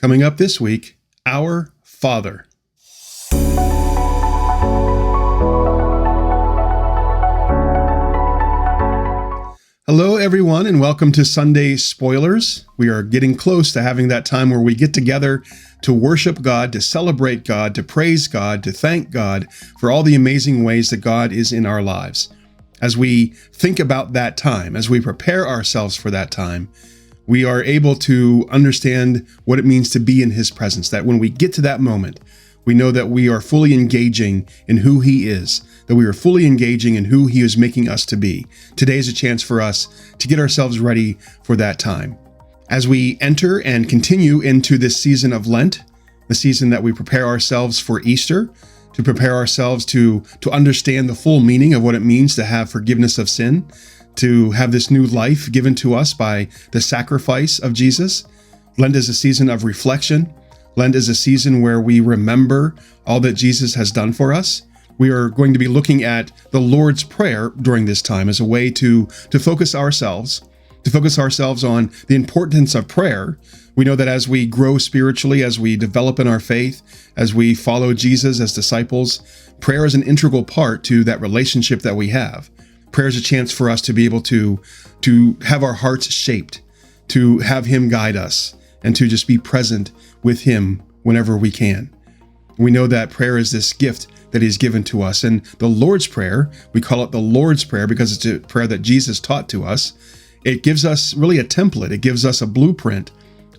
Coming up this week, Our Father. Hello, everyone, and welcome to Sunday Spoilers. We are getting close to having that time where we get together to worship God, to celebrate God, to praise God, to thank God for all the amazing ways that God is in our lives. As we think about that time, as we prepare ourselves for that time, we are able to understand what it means to be in His presence, that when we get to that moment, we know that we are fully engaging in who He is, that we are fully engaging in who He is making us to be. Today is a chance for us to get ourselves ready for that time. As we enter and continue into this season of Lent, the season that we prepare ourselves for Easter, to prepare ourselves to understand the full meaning of what it means to have forgiveness of sin, to have this new life given to us by the sacrifice of Jesus. Lent is a season of reflection. Lent is a season where we remember all that Jesus has done for us. We are going to be looking at the Lord's Prayer during this time as a way to focus ourselves on the importance of prayer. We know that as we grow spiritually, as we develop in our faith, as we follow Jesus as disciples, prayer is an integral part to that relationship that we have. Prayer is a chance for us to be able to have our hearts shaped, to have Him guide us, and to just be present with Him whenever we can. We know that prayer is this gift that He's given to us. And the Lord's Prayer, we call it the Lord's Prayer because it's a prayer that Jesus taught to us. It gives us really a template. It gives us a blueprint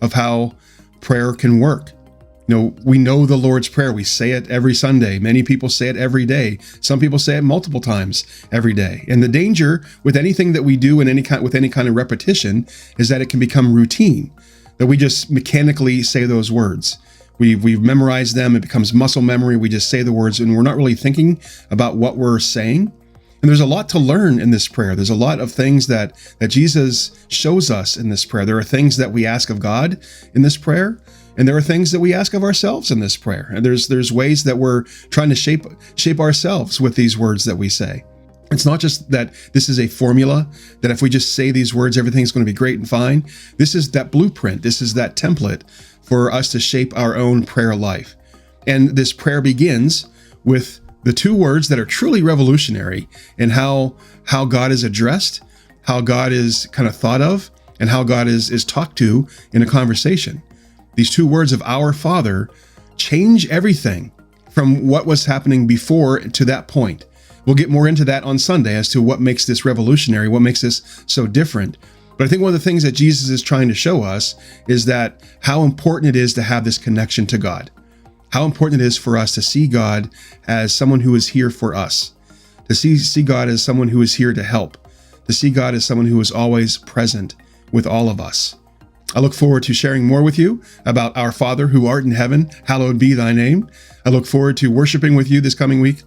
of how prayer can work. We know the Lord's Prayer. We say it every Sunday. Many people say it every day. Some people say it multiple times every day. And the danger with anything that we do with any kind of repetition is that it can become routine, that we just mechanically say those words. We've memorized them. It becomes muscle memory. We just say the words and we're not really thinking about what we're saying. And there's a lot to learn in this prayer. There's a lot of things that Jesus shows us in this prayer. There are things that we ask of God in this prayer, and there are things that we ask of ourselves in this prayer. And there's ways that we're trying to shape ourselves with these words that we say. It's not just that this is a formula, that if we just say these words, everything's going to be great and fine. This is that blueprint. This is that template for us to shape our own prayer life. And this prayer begins with the two words that are truly revolutionary in how God is addressed, how God is kind of thought of, and how God is talked to in a conversation. These two words of Our Father change everything from what was happening before to that point. We'll get more into that on Sunday as to what makes this revolutionary, what makes this so different. But I think one of the things that Jesus is trying to show us is that how important it is to have this connection to God. How important it is for us to see God as someone who is here for us, to see God as someone who is here to help, to see God as someone who is always present with all of us. I look forward to sharing more with you about Our Father who art in heaven, hallowed be thy name. I look forward to worshiping with you this coming week,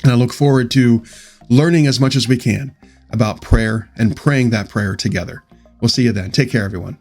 and I look forward to learning as much as we can about prayer and praying that prayer together. We'll see you then. Take care, everyone.